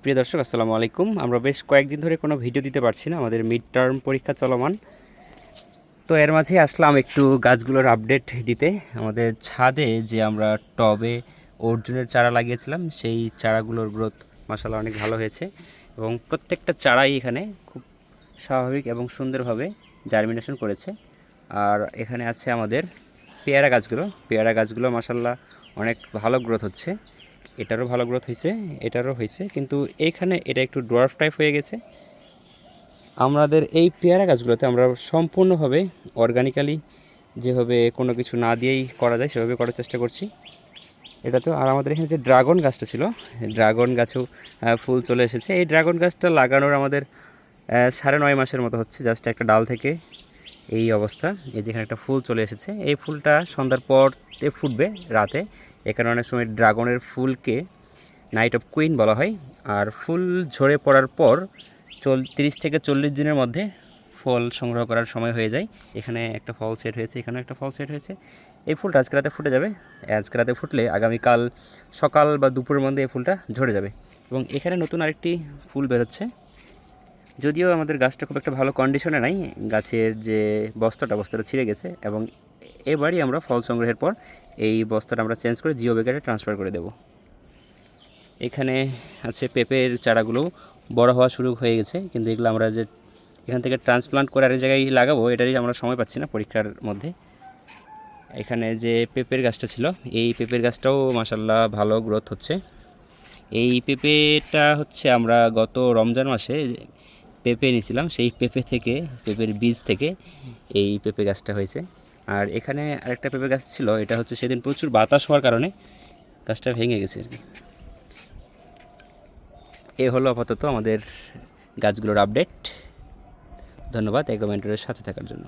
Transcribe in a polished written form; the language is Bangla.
প্রিয় দর্শক আসসালামু আলাইকুম। আমরা বেশ কয়েকদিন ধরে কোনো ভিডিও দিতে পারছি না, আমাদের মিড টার্ম পরীক্ষা চলমান। তো এর মাঝে আসলাম একটু গাছগুলোর আপডেট দিতে। আমাদের ছাদে যে আমরা টবে অর্জুনের চারা লাগিয়েছিলাম, সেই চারাগুলোর গ্রোথ মাশাআল্লাহ অনেক ভালো হয়েছে এবং প্রত্যেকটা চারাই এখানে খুব স্বাভাবিক এবং সুন্দরভাবে জার্মিনেশন করেছে। আর এখানে আছে আমাদের পেয়ারা গাছগুলো মাশাআল্লাহ অনেক ভালো গ্রোথ হচ্ছে। এটারও ভালো গ্রোথ হয়েছে, এটারও হয়েছে, কিন্তু এইখানে এটা একটু ডোয়ার্ফ টাইপ হয়ে গেছে। আমাদের এই পেয়ারা গাছগুলোতে আমরা সম্পূর্ণভাবে অর্গানিক্যালি যেভাবে কোনো কিছু না দিয়েই করা যায় সেভাবে করার চেষ্টা করছি এটা তো। আর আমাদের এখানে যে ড্রাগন গাছটা ছিল, ড্রাগন গাছেও ফুল চলে এসেছে। এই ড্রাগন গাছটা লাগানোর আমাদের 9.5 মাসের মতো হচ্ছে, জাস্ট একটা ডাল থেকে এই অবস্থা। এই যেখানে একটা ফুল চলে এসেছে, এই ফুলটা সন্ধ্যার পরতে ফুটবে রাতে। এ কারণে অনেক সময় ড্রাগনের ফুলকে নাইট অফ কুইন বলা হয়। আর ফুল ঝরে পড়ার পর 30 থেকে 40 দিনের মধ্যে ফল সংগ্রহ করার সময় হয়ে যায়। এখানে একটা ফল সেট হয়েছে, এখানেও একটা ফল সেট হয়েছে। এই ফুলটা আজকে রাতে ফুটে যাবে। আজকে রাতে ফুটলে আগামীকাল সকাল বা দুপুরের মধ্যে এই ফুলটা ঝরে যাবে। এবং এখানে নতুন আরেকটি ফুল বেরোচ্ছে। যদিও আমাদের গাছটা খুব একটা ভালো কন্ডিশনে নাই, গাছের যে বস্তাটা ছিঁড়ে গেছে, এবং এবারই আমরা ফল সংগ্রহের পর এই বস্তাটা আমরা চেঞ্জ করে জিও ব্যাগে ট্রান্সফার করে দেব। এখানে আছে পেঁপের চারাগুলো বড় হওয়া শুরু হয়ে গেছে, কিন্তু এগুলো আমরা যে এখান থেকে ট্রান্সপ্লান্ট করে আরেক জায়গায় লাগাবো, এটারই আমরা সময় পাচ্ছি না পরীক্ষার মধ্যে। এখানে যে পেঁপের গাছটা ছিল, এই পেঁপের গাছটাও মাশাআল্লাহ ভালো গ্রোথ হচ্ছে। এই পেঁপেটা হচ্ছে আমরা গত রমজান মাসে পেঁপে নিয়েছিলাম, সেই পেঁপের বীজ থেকে এই পেঁপে গাছটা হয়েছে। আর এখানে আরেকটা পেঁপে গাছ ছিল, এটা হচ্ছে সেদিন প্রচুর বাতাস হওয়ার কারণে গাছটা ভেঙে গেছে আর কি। এ হলো আপাতত আমাদের গাছগুলোর আপডেট। ধন্যবাদ এগ্রো মেন্টরের সাথে থাকার জন্য।